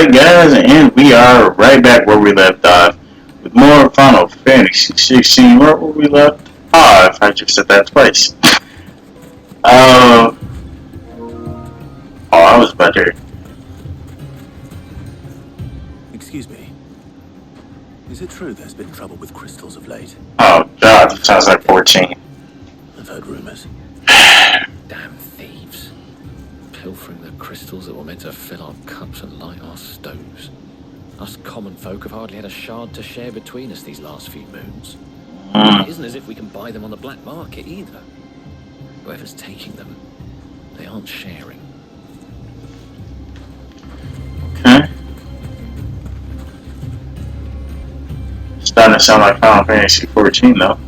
Alright guys, and we are right back where we left off with more Final Fantasy 16. Where were we left off? I just said that twice. I was better. Excuse me. Is it true there's been trouble with crystals of late? Oh god, that sounds like 14. I've heard rumors. Damn thieves. Pilfering the crystals that were meant to fill our cups and light our stoves. Us common folk have hardly had a shard to share between us these last few moons. It isn't as if we can buy them on the black market either. Whoever's taking them, they aren't sharing. Okay. Starting to sound like Final Fantasy 14 though.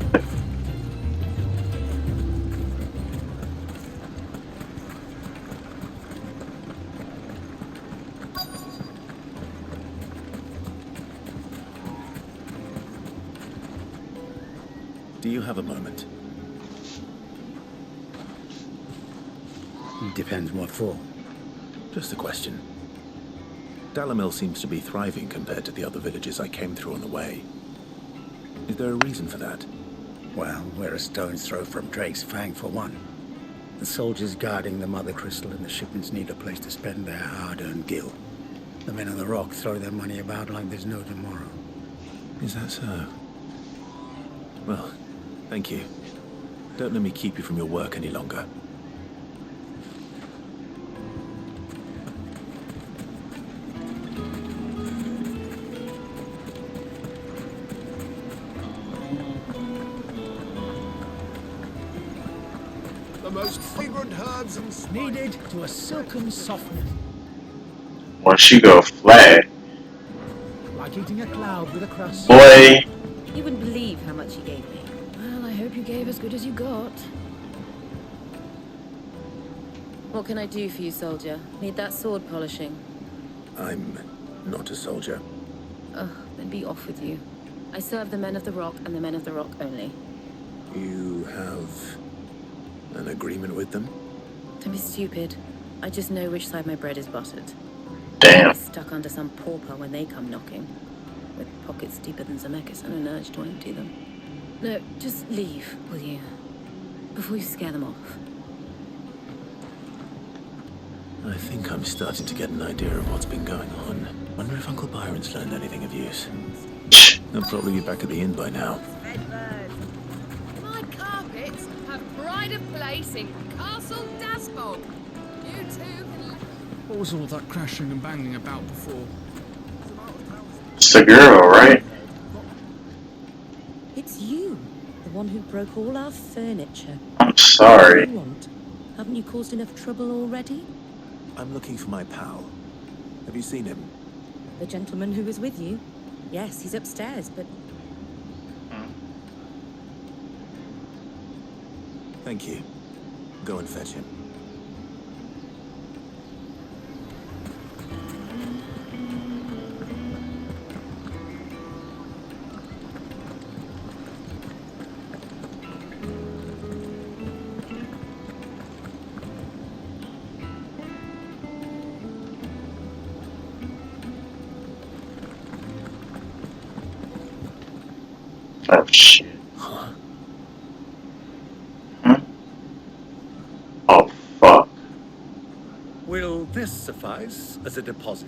Do you have a moment? Depends what for. Just a question. Dalamil seems to be thriving compared to the other villages I came through on the way. Is there a reason for that? Well, we're a stone's throw from Drake's Fang for one. The soldiers guarding the Mother Crystal and the shipments need a place to spend their hard-earned gil. The men on the rock throw their money about like there's no tomorrow. Is that so? Well, thank you. Don't let me keep you from your work any longer. The most fragrant herbs and Needed to a silken softness, Once she go flat, like eating a cloud with a crust. boy. You wouldn't believe how much he gave me. Well, I hope you gave as good as you got. What can I do for you, soldier? Need that sword polishing? I'm not a soldier. Ugh, then be off with you. I serve the men of the rock and the men of the rock only. You have an agreement with them? Don't be stupid. I just know which side my bread is buttered. Damn. I'm stuck under some pauper when they come knocking. With pockets deeper than Zemeckis and an urge to empty them. No, just leave, will you? Before you scare them off. I think I'm starting to get an idea of what's been going on. Wonder if Uncle Byron's learned anything of use. They'll probably be back at the inn by now. My carpets have pride of place in Castle Dasbog. You two can... What was all that crashing and banging about before? It's the girl, right? It's you, the one who broke all our furniture. I'm What do sorry. you want? Haven't you caused enough trouble already? I'm looking for my pal. Have you seen him? The gentleman who was with you? Yes, he's upstairs, but Thank you. Go and fetch him. Oh shit. Huh? Oh fuck. Will this suffice as a deposit?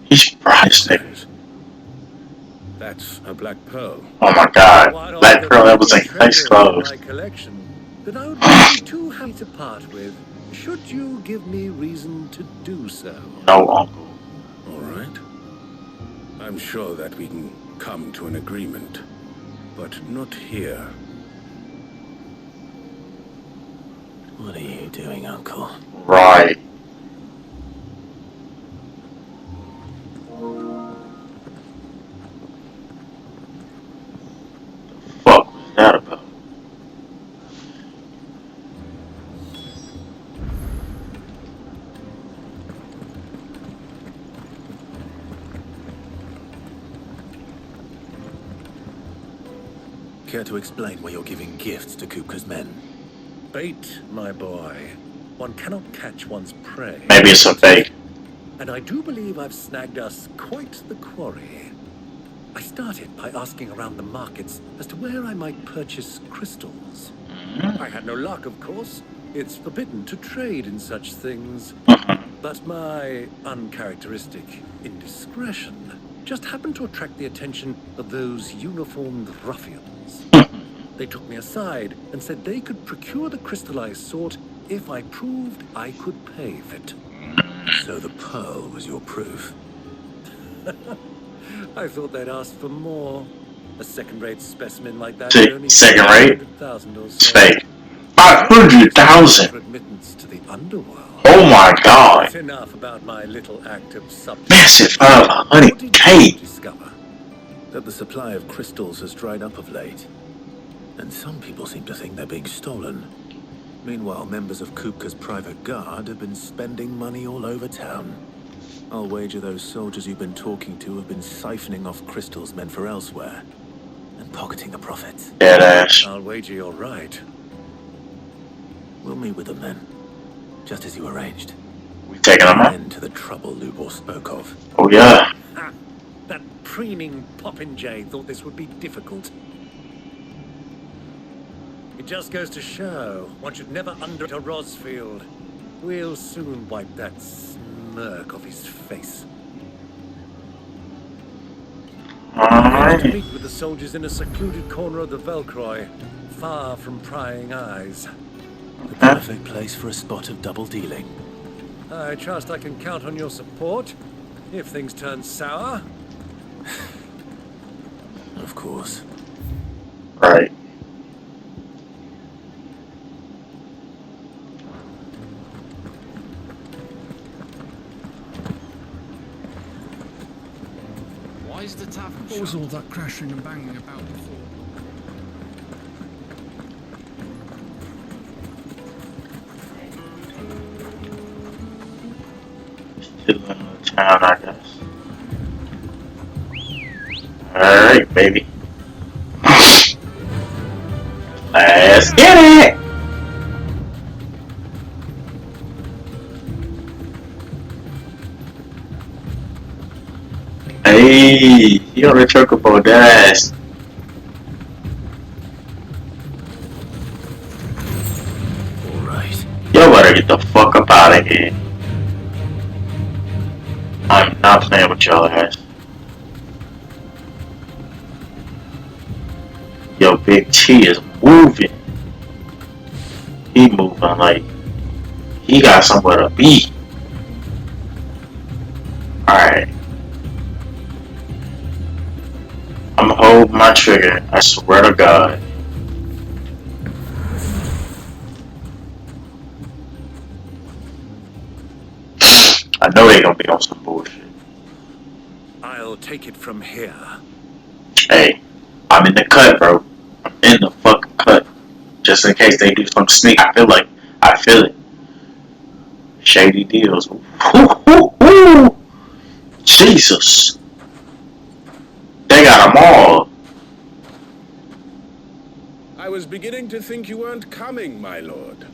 He's price niggas. That's a black pearl. Oh my god. While Black the Pearl, that was only like nice treasure in clothes. my collection that I would be too happy to part with, should you give me reason to do so. No uncle. All right. I'm sure that we can come to an agreement, but not here. What are you doing, Uncle? Right. Fuck was that about? Care to explain why you're giving gifts to Kupka's men? Bait, my boy. One cannot catch one's prey. Maybe it's a fake. and I do believe I've snagged us quite the quarry. I started by asking around the markets as to where I might purchase crystals. I had no luck, of course. It's forbidden to trade in such things. But my uncharacteristic indiscretion just happened to attract the attention of those uniformed ruffians. They took me aside and said they could procure the crystal I sought if I proved I could pay for it. So the pearl was your proof? I thought they'd ask for more. A second-rate specimen like that See, only second rate? 500,000 or so. It's fake. 500,000. For admittance to the underworld. Oh my god. That's enough about my little act of subterfuge. Massive What did you 500k. discover? That the supply of crystals has dried up of late. And some people seem to think they're being stolen. Meanwhile, members of Kupka's private guard have been spending money all over town. I'll wager those soldiers you've been talking to have been siphoning off crystals meant for elsewhere. And pocketing the profits. Deadass. I'll wager you're right. We'll meet with them then. Just as you arranged. We taking them out? End to the trouble Lubor spoke of. Oh yeah. Ah, that preening popinjay thought this would be difficult. It just goes to show one should never underrate a Rosfield. We'll soon wipe that smirk off his face. Alright. To meet with the soldiers in a secluded corner of the Velcroy, far from prying eyes. The perfect place for a spot of double dealing. I trust I can count on your support if things turn sour. Of course. Right. Why is the tavern What was all that crashing and banging about before? Still in the town, I guess. Alright, baby. Let's get it! Hey, you on the chocobo, that ass. Alright. Yo, better get the fuck up out of here. I'm not playing with y'all ass. Yo, Big T is moving. He moving like he got somewhere to be. Alright. I'm holding my trigger. I swear to God. I know they gonna be on some bullshit. I'll take it from here. Hey, I'm in the cut, bro. I'm in the fucking cut. Just in case they do some sneak. I feel it. Shady deals. Ooh. Jesus. They got them all. I was beginning to think you weren't coming, my lord.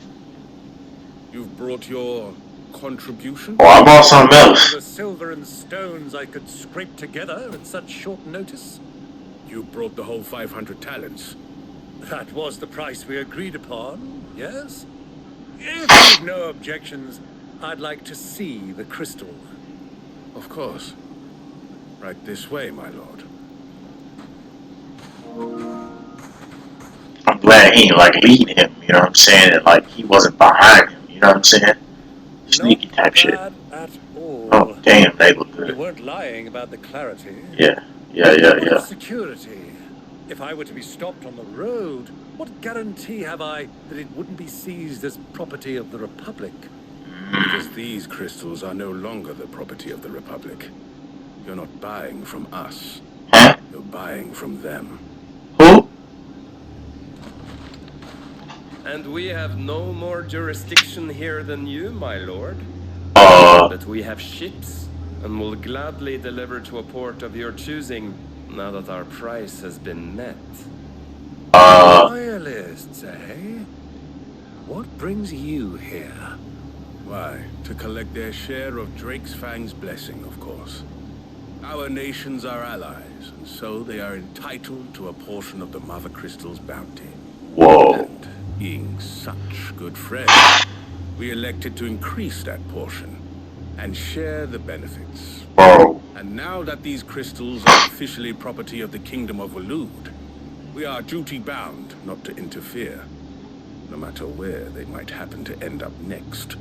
You've brought your contribution? Oh, I bought something else. The silver and stones I could scrape together at such short notice. You brought the whole 500 talents. That was the price we agreed upon, yes? If you've no objections, I'd like to see the crystal. Of course. Right this way, my lord. I'm glad he ain't like leading him, you know what I'm saying? And like he wasn't behind him, you know what I'm saying? Sneaky type shit. Not bad at all. Oh damn, they look You good. weren't lying about the clarity. Yeah. Security. If I were to be stopped on the road, what guarantee have I that it wouldn't be seized as property of the Republic? Because these crystals are no longer the property of the Republic. You're not buying from us. Huh? You're buying from them. Who? And we have no more jurisdiction here than you, my lord. But we have ships, and will gladly deliver to a port of your choosing, now that our price has been met. Royalists, eh? What brings you here? Why, to collect their share of Drake's Fang's blessing, of course. Our nations are allies, and so they are entitled to a portion of the Mother Crystal's bounty. Whoa. And being such good friends, we elected to increase that portion and share the benefits. Bro. And now that these crystals are officially property of the Kingdom of Waloed, we are duty-bound not to interfere, no matter where they might happen to end up next.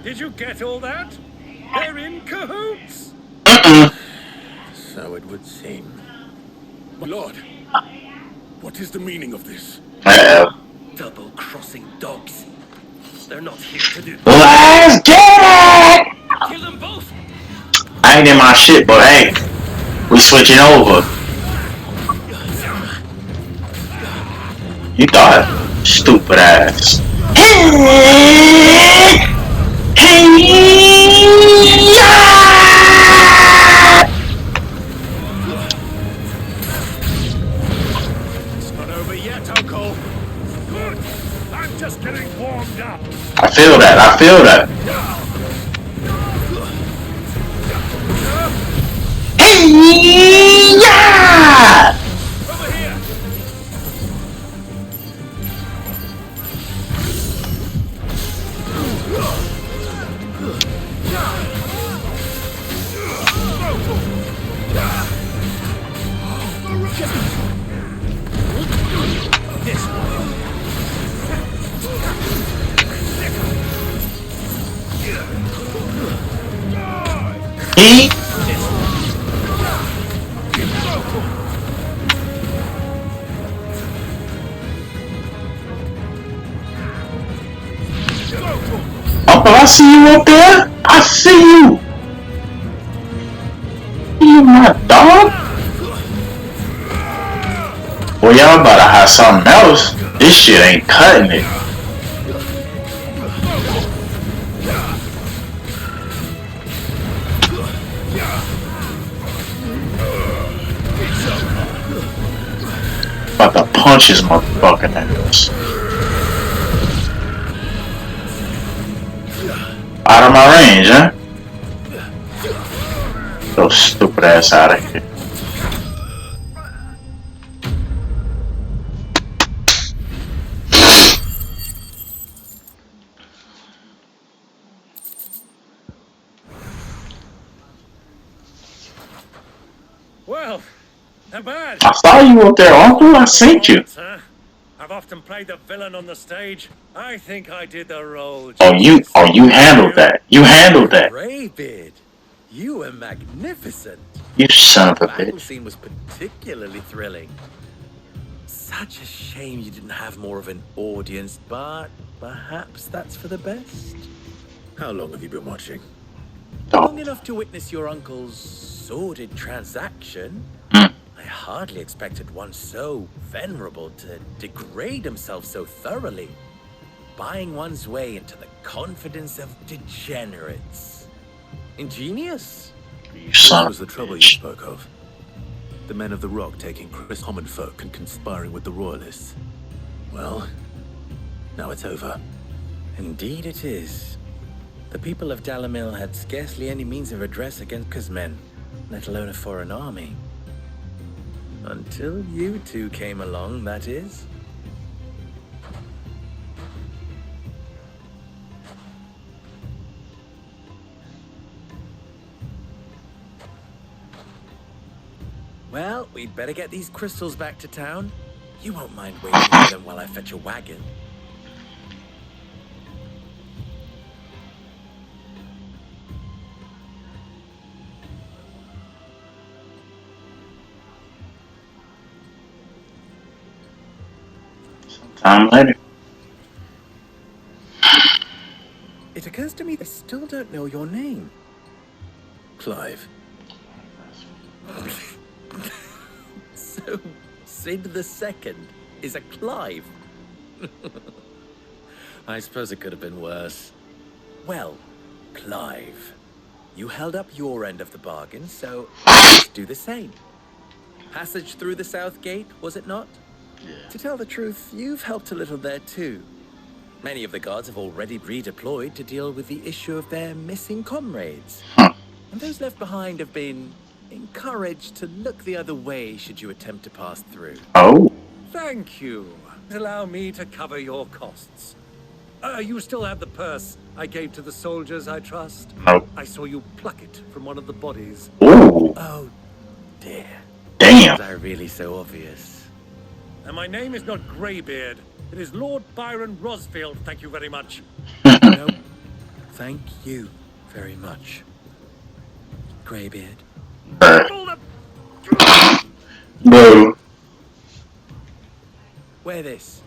Did you get all that? They're in cahoots! So it would seem. My lord, what is the meaning of this? Double-crossing dogs. They're not here to do. Let's get it! Kill them both! I ain't in my shit, but hey, we switching over. You thought, stupid ass. It's not over yet, Uncle. Good. I'm just getting warmed up. I feel that. I feel that. Over here. This one. Uncle, I see you up there. I see you. You my dog. Well, y'all about to have something else. This shit ain't cutting it. About to punch his motherfucking ass. Out of my range, huh? Go stupid ass out of here. Well, not bad. I saw you up there, Uncle. I seen you. I've often played the villain on the stage. I think I did the role. Oh, you handled that. You handled that. Greybeard, you were magnificent. You son of a The battle bitch. scene was particularly thrilling. Such a shame you didn't have more of an audience, but perhaps that's for the best. How long have you been watching? Long enough to witness your uncle's sordid transaction. I hardly expected one so venerable to degrade himself so thoroughly, buying one's way into the confidence of degenerates. Ingenious. You son What was of the a trouble you bitch. spoke of? The men of the Rock taking common folk and conspiring with the Royalists. Well, now it's over. Indeed it is. The people of Dalamil had scarcely any means of redress against Kaz's men, let alone a foreign army. Until you two came along, that is. Well, we'd better get these crystals back to town. You won't mind waiting for them while I fetch a wagon. Time later. It occurs to me I still don't know your name. Clive. So, Sid the Second is a Clive. I suppose it could have been worse. Well, Clive, you held up your end of the bargain, so let's do the same. Passage through the South Gate, was it not? Yeah. To tell the truth, you've helped a little there too. Many of the guards have already redeployed to deal with the issue of their missing comrades. And those left behind have been encouraged to look the other way should you attempt to pass through. Oh. Thank you. Allow me to cover your costs. You still have the purse I gave to the soldiers, I trust? Nope. I saw you pluck it from one of the bodies. Ooh. Oh, dear. Damn. Was I really so obvious? And my name is not Greybeard. It is Lord Byron Rosfield, thank you very much. No, thank you very much, Greybeard. Bro. Wear this.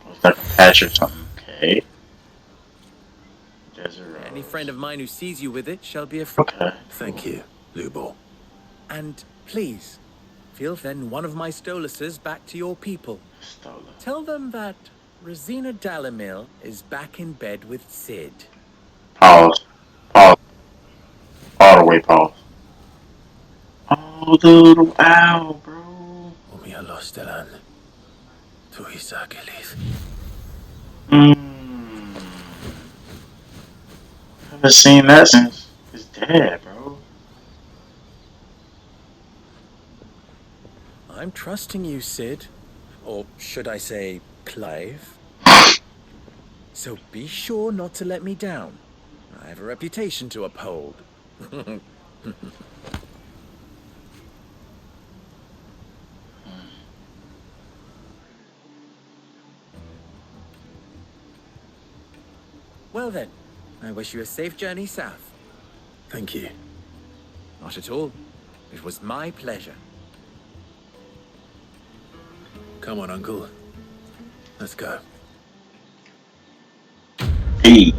Looks like a patch or something. Okay. Any friend of mine who sees you with it shall be a friend. Okay. Thank you, Lubor. And please, feel send one of my Stoluses back to your people. Stolen. Tell them that Rosina Dalamil is back in bed with Sid. Pause. Pause. All the way pause. Oh, the little owl, bro. Lostelan. Tuisakelis. Haven't seen that since his dad, bro. I'm trusting you, Sid. Or should I say, Clive? So be sure not to let me down. I have a reputation to uphold. Well then, I wish you a safe journey south. Thank you. Not at all. It was my pleasure. Come on, Uncle. Let's go. Hey.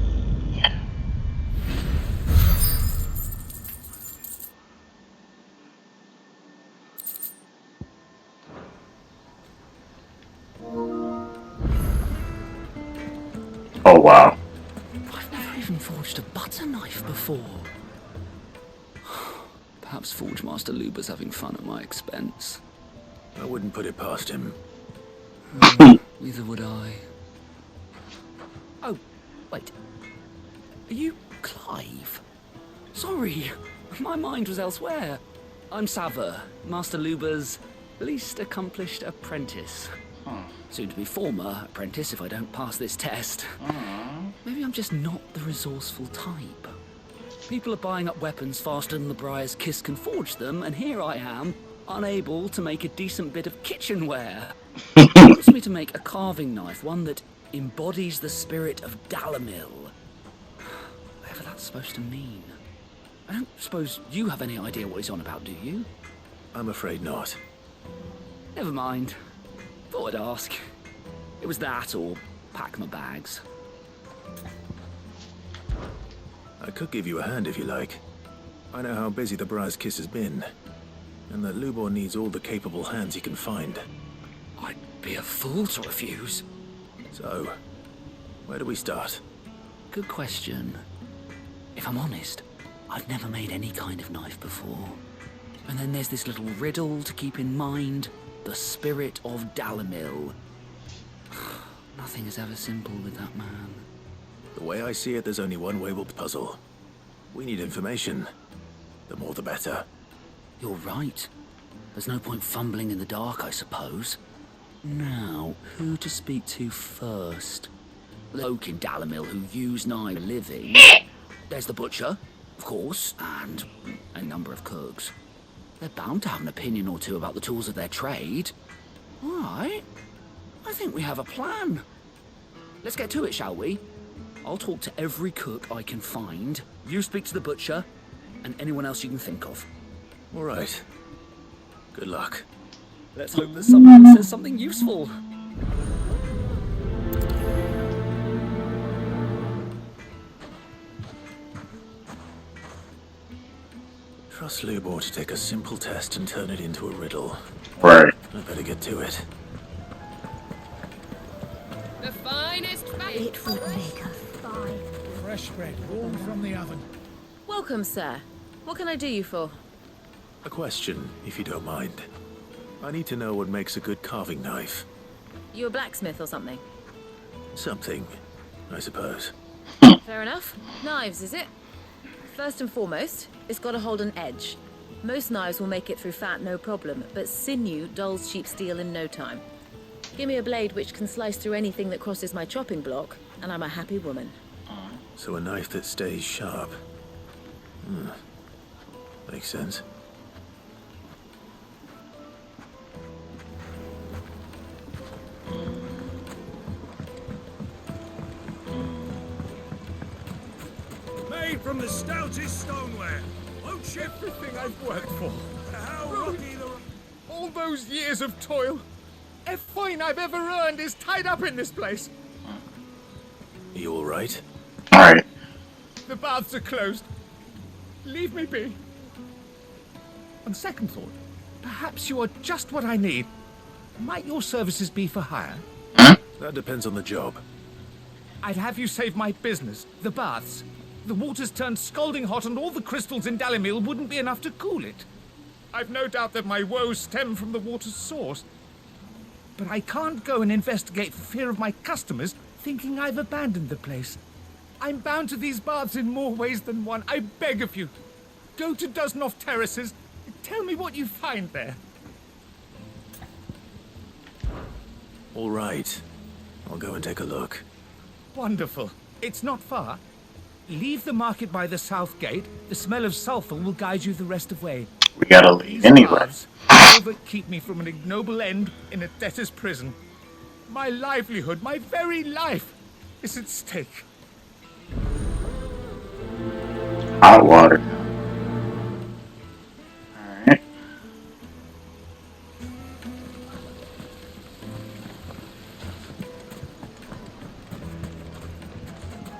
Oh, wow. I've never even forged a butter knife before. Perhaps Forge Master Luber's having fun at my expense. I wouldn't put it past him. Neither would I. Oh, wait. Are you Clive? Sorry, my mind was elsewhere. I'm Sava, Master Luber's least accomplished apprentice. Soon to be former apprentice if I don't pass this test. Maybe I'm just not the resourceful type. People are buying up weapons faster than the Briar's Kiss can forge them, and here I am, unable to make a decent bit of kitchenware. It wants me to make a carving knife, one that embodies the spirit of Dalamil. Whatever that's supposed to mean. I don't suppose you have any idea what he's on about, do you? I'm afraid not. Never mind. Thought I'd ask. It was that or pack my bags. I could give you a hand if you like. I know how busy the Briar's Kiss has been, and that Lubor needs all the capable hands he can find. I'd be a fool to refuse. So, where do we start? Good question. If I'm honest, I've never made any kind of knife before. And then there's this little riddle to keep in mind. The spirit of Dalamil. Nothing is ever simple with that man. The way I see it, there's only one way we'll puzzle. We need information. The more the better. You're right. There's no point fumbling in the dark, I suppose. Now, who to speak to first? The oak in Dalamil who use nigh living. There's the butcher, of course, and a number of cooks. They're bound to have an opinion or two about the tools of their trade. All right. I think we have a plan. Let's get to it, shall we? I'll talk to every cook I can find. You speak to the butcher, and anyone else you can think of. All right. Good luck. Let's hope there's someone that says something useful. Trust Lubor to take a simple test and turn it into a riddle. Right. I better get to it. The finest bake. It would make a fine. Fresh bread, warm from the oven. Welcome, sir. What can I do you for? A question, if you don't mind. I need to know what makes a good carving knife. You a blacksmith or something? Something, I suppose. Fair enough. Knives, is it? First and foremost, it's got to hold an edge. Most knives will make it through fat, no problem, but sinew dulls cheap steel in no time. Give me a blade which can slice through anything that crosses my chopping block, and I'm a happy woman. So a knife that stays sharp. Makes sense. Made from the stoutest stoneware. Won't ship Everything I've worked for. how rocky the... All those years of toil. Every coin I've ever earned is tied up in this place. Are you all right? Alright. The baths are closed. Leave me be. On second thought, perhaps you are just what I need. Might your services be for hire? That depends on the job. I'd have you save my business, the baths. The water's turned scalding hot and all the crystals in Dalimil wouldn't be enough to cool it. I've no doubt that my woes stem from the water's source. But I can't go and investigate for fear of my customers thinking I've abandoned the place. I'm bound to these baths in more ways than one. I beg of you. Go to Dusnoff Terraces. Tell me what you find there. All right. I'll go and take a look. Wonderful. It's not far. Leave the market by the south gate. The smell of sulfur will guide you the rest of the way. We gotta leave These anyway. baths are all that keep me from an ignoble end in a debtor's prison. My livelihood, my very life, is at stake. Hot water. Alright.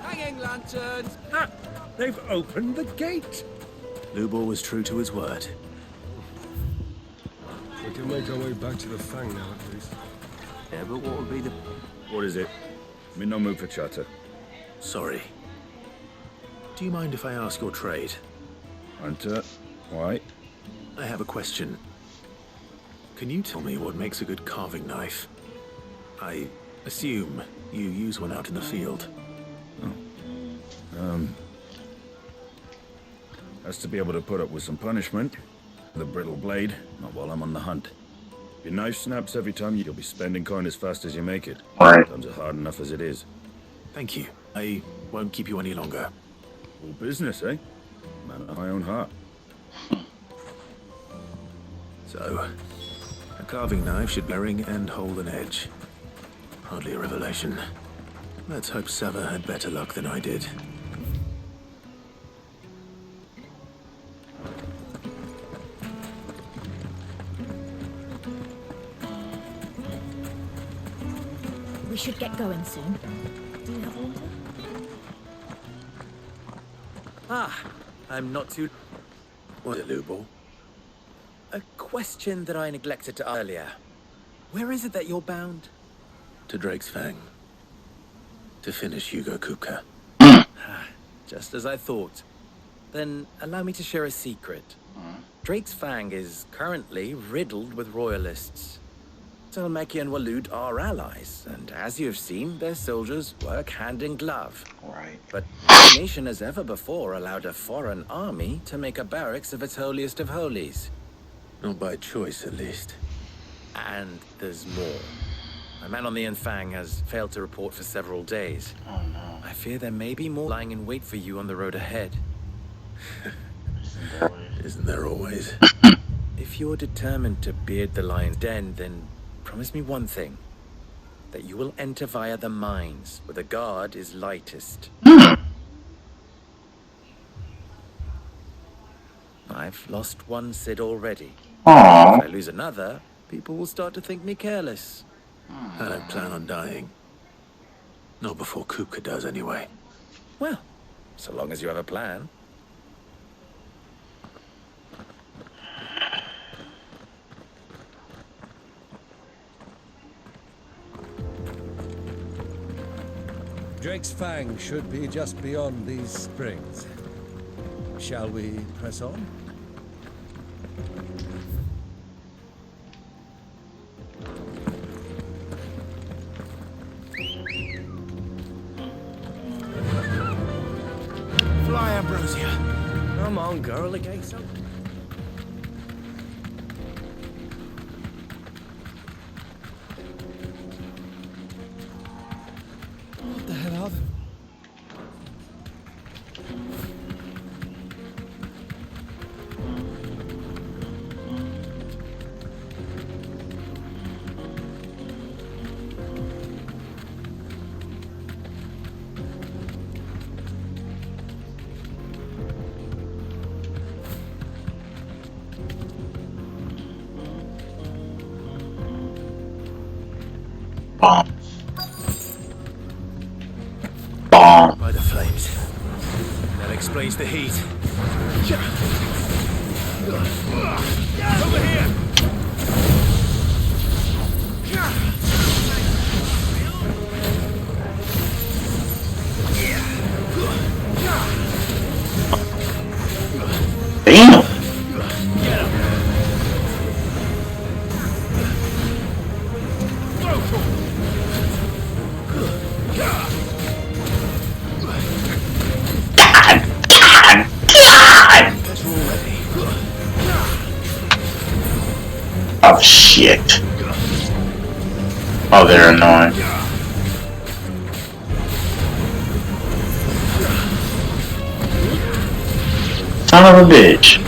Hanging lanterns! Ah, they've opened the gate! Lubor was true to his word. We can make our way back to the Fang now, at least. Yeah, but what would be the... What is it? I'm in no mood for chatter. Sorry. Do you mind if I ask your trade? Hunter, why? I have a question. Can you tell me what makes a good carving knife? I assume you use one out in the field. Has to be able to put up with some punishment. With a brittle blade, not while I'm on the hunt. If your knife snaps every time, you'll be spending coin as fast as you make it. Right. Times are hard enough as it is. Thank you. I won't keep you any longer. All business, eh? Man of my own heart. So, a carving knife should bearing and hold an edge. Hardly a revelation. Let's hope Sava had better luck than I did. We should get going soon. Do you have water? Ah, I'm not too... Was it Lubor? A question that I neglected to ask earlier. Where is it that you're bound? To Drake's Fang. To finish Hugo Kupka. Just as I thought. Then allow me to share a secret. Drake's Fang is currently riddled with royalists. Talmeki and Waloed are allies, and as you've seen, their soldiers work hand in glove. Right. But no nation has ever before allowed a foreign army to make a barracks of its holiest of holies. Not by choice, at least. And there's more. My man on the Enfang has failed to report for several days. Oh no. I fear there may be more lying in wait for you on the road ahead. Isn't there always? If you're determined to beard the lion's den, then promise me one thing. That you will enter via the mines, where the guard is lightest. I've lost one Cid already. Aww. If I lose another, people will start to think me careless. I don't plan on dying. Not before Kupka does, anyway. Well, so long as you have a plan. Drake's Fang should be just beyond these springs. Shall we press on? on, girl, the gate's open. What the hell are they? Bombs. Bomb. By the flames. That explains the heat. Over here! Damn. Oh shit. Oh, they're annoying. Son of a bitch.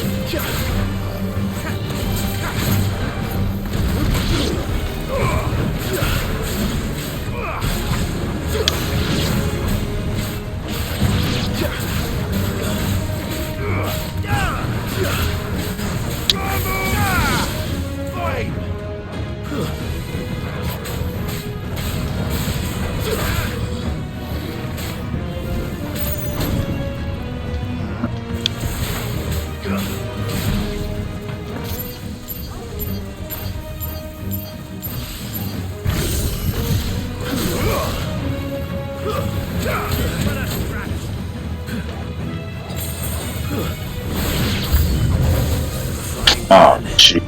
Oh, shit.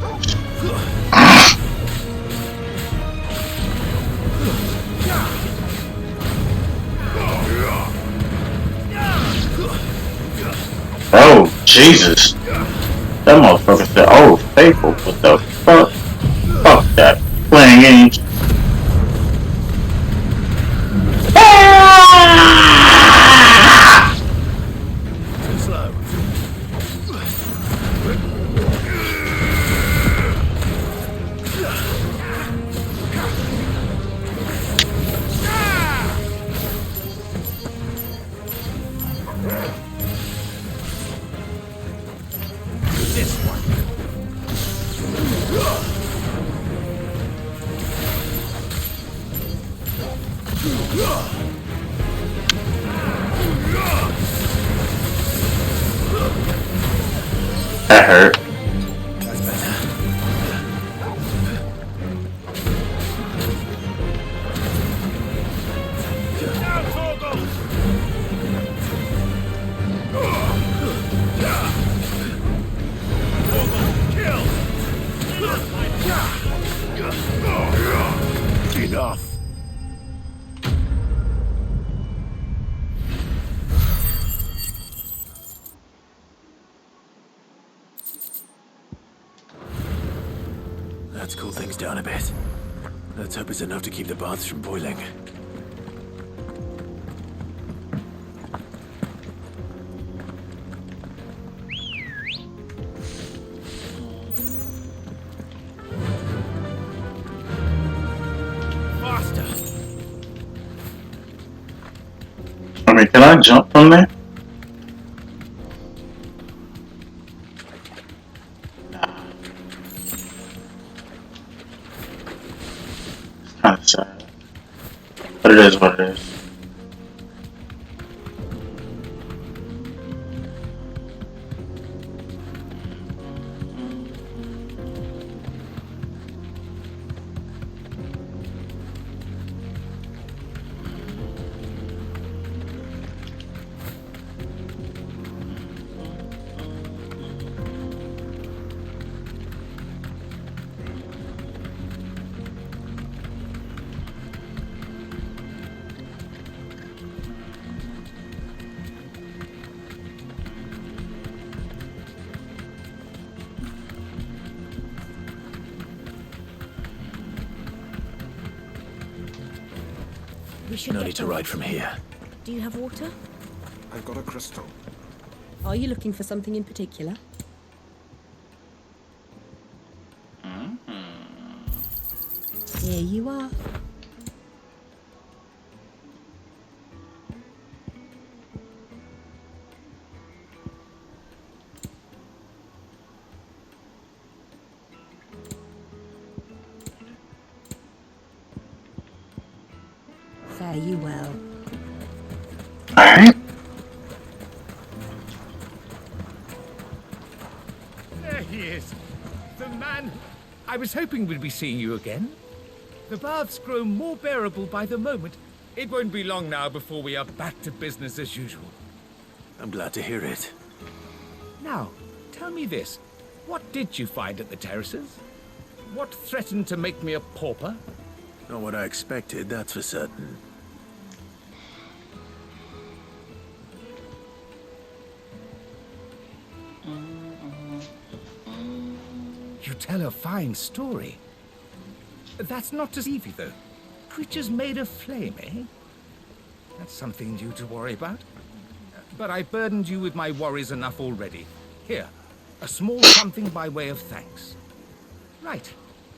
Oh, Jesus. That motherfucker said, oh, faithful. What the fuck? Fuck that. Playing games. Too slow. This one. That hurt. That's better. Enough. Let's cool things down a bit. Let's hope it's enough to keep the baths from boiling. Faster. I mean, can I jump from there? Nah. It's kind of sad. But it is what it is. should No get need to going ride from soon. here. Do you have water? I've got a crystal. Are you looking for something in particular? Here you are. Fare you well. Alright. There he is. The man. I was hoping we'd be seeing you again. The baths grow more bearable by the moment. It won't be long now before we are back to business as usual. I'm glad to hear it. Now, tell me this. What did you find at the terraces? What threatened to make me a pauper? Not what I expected, that's for certain. You tell a fine story. That's not to deceive you, though. Creatures made of flame, eh? That's something new to worry about. But I burdened you with my worries enough already. Here, a small something by way of thanks. Right.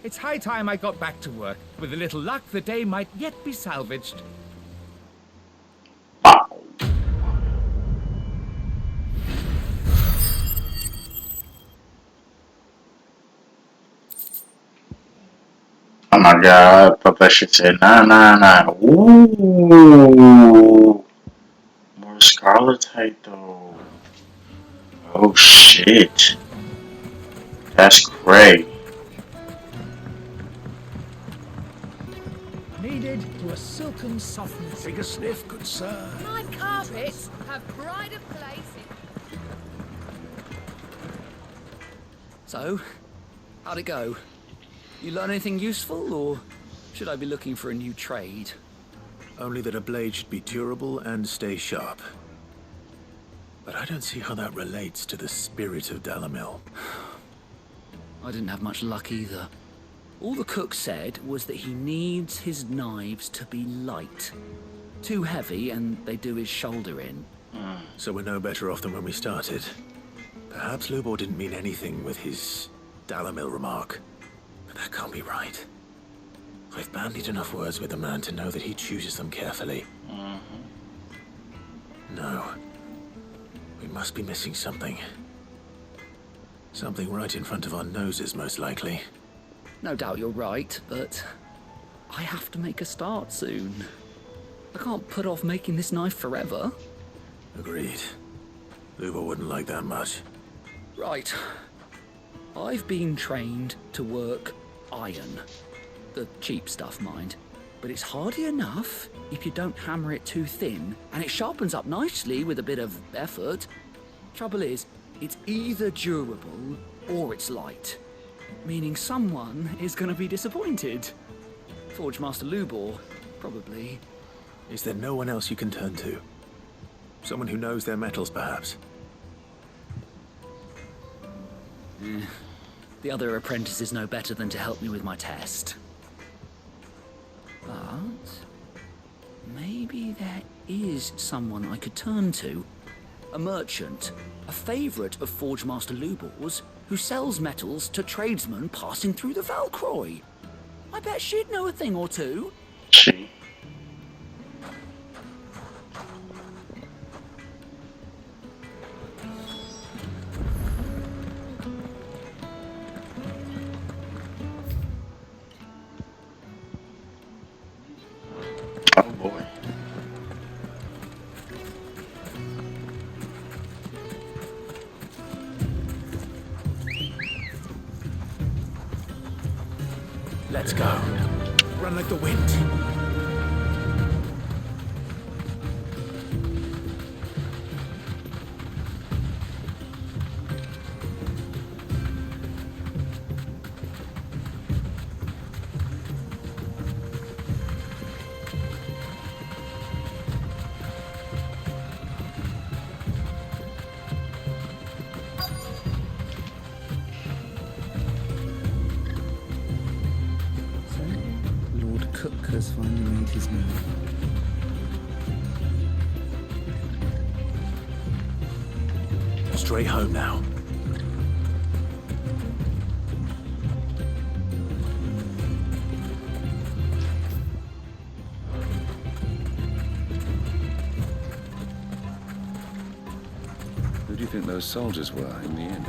It's high time I got back to work. With a little luck, the day might yet be salvaged. Oh my god, Professor said, nah. Ooh. More Scarletite though. Oh shit. That's great. Needed to a silken softness. Take a sniff, good sir. My carpets have pride of place in... So, how'd it go? You learn anything useful, or should I be looking for a new trade? Only that a blade should be durable and stay sharp. But I don't see how that relates to the spirit of Dalamil. I didn't have much luck either. All the cook said was that he needs his knives to be light. Too heavy and they do his shoulder in. So we're no better off than when we started. Perhaps Lubor didn't mean anything with his Dalamil remark. But that can't be right. I've bandied enough words with the man to know that he chooses them carefully. No. We must be missing something. Something right in front of our noses, most likely. No doubt you're right, but I have to make a start soon. I can't put off making this knife forever. Agreed. Lubor wouldn't like that much. Right. I've been trained to work iron. The cheap stuff, mind. But it's hardy enough if you don't hammer it too thin, and it sharpens up nicely with a bit of effort. Trouble is, it's either durable or it's light. Meaning someone is going to be disappointed. Forge Master Lubor, probably. Is there no one else you can turn to? Someone who knows their metals, perhaps? The other apprentices know better than to help me with my test. But maybe there is someone I could turn to. A merchant, a favourite of Forge Master Lubor's, who sells metals to tradesmen passing through the Valcroy. I bet she'd know a thing or two. She. Oh boy. Let's go. Run like the wind. Lord Cook has finally made his move. straight home now. Who do you think those soldiers were in the inn?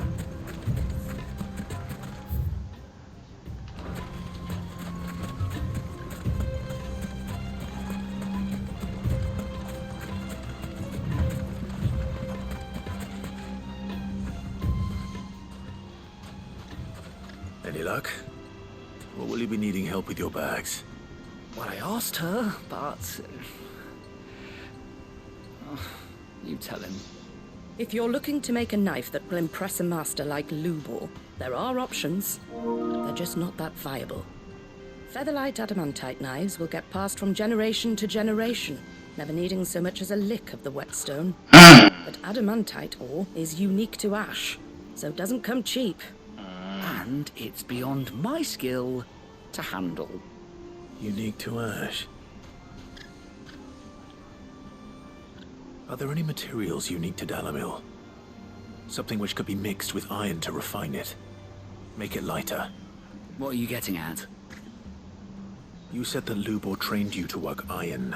Any luck? Or will you be needing help with your bags? Well, I asked her, but... you tell him. If you're looking to make a knife that will impress a master like Lubor, there are options. They're just not that viable. Featherlight adamantite knives will get passed from generation to generation, never needing so much as a lick of the whetstone. But adamantite ore is unique to ash, so it doesn't come cheap. And it's beyond my skill to handle. Unique to ash. Are there any materials unique to Dalamil? Something which could be mixed with iron to refine it. Make it lighter. What are you getting at? You said that Lubor trained you to work iron.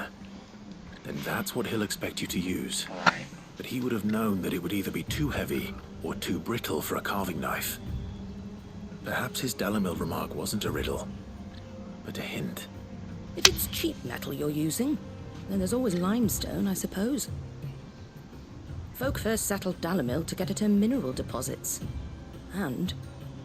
Then that's what he'll expect you to use. But he would have known that it would either be too heavy or too brittle for a carving knife. Perhaps his Dalamil remark wasn't a riddle, but a hint. If it's cheap metal you're using, then there's always limestone, I suppose. Folk first settled Dalamil to get at her mineral deposits. And,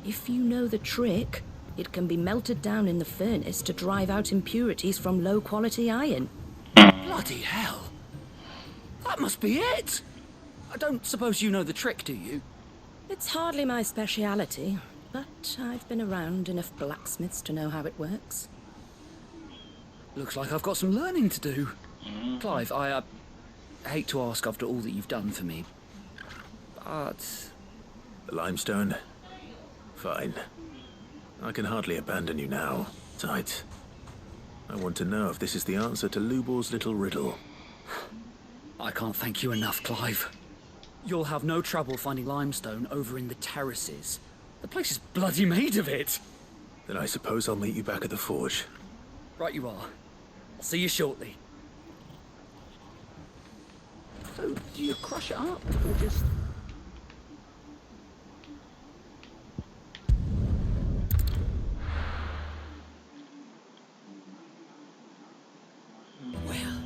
if you know the trick, it can be melted down in the furnace to drive out impurities from low-quality iron. Bloody hell! That must be it! I don't suppose you know the trick, do you? It's hardly my speciality, but I've been around enough blacksmiths to know how it works. Looks like I've got some learning to do. Clive, I hate to ask after all that you've done for me, but... The limestone? Fine. I can hardly abandon you now. Besides, I want to know if this is the answer to Lubor's little riddle. I can't thank you enough, Clive. You'll have no trouble finding limestone over in the terraces. The place is bloody made of it. Then I suppose I'll meet you back at the forge. Right you are. I'll see you shortly. So, do you crush it up, or just... Well,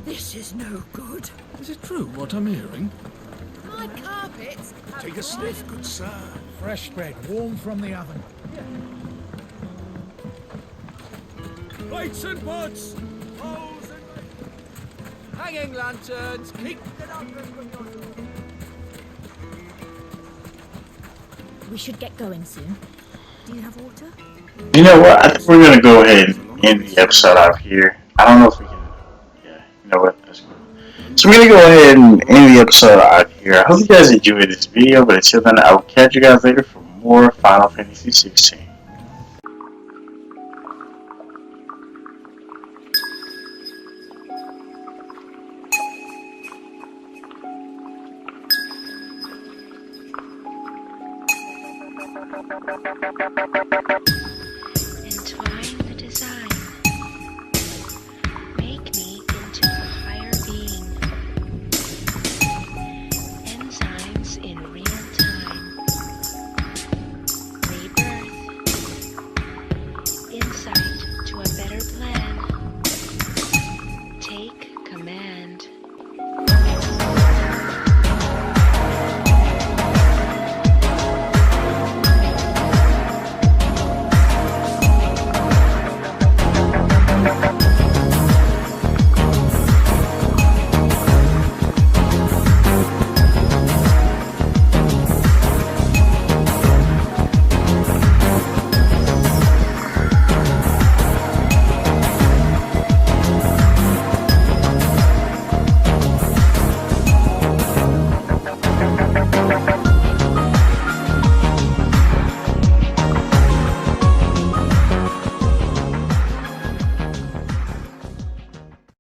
this is no good. Is it true what I'm hearing? My carpets have Take a sniff, good sir. Fresh bread, warm from the oven. Lights and pots! Poles and... Hanging lanterns! Keep it up! We should get going soon. Do you have water? You know what? I think we're gonna go ahead and end the episode out here. I don't know if we can. Yeah, you know what? That's good. So we're gonna go ahead and end the episode out here. I hope you guys enjoyed this video, but until then, I will catch you guys later for more Final Fantasy 16.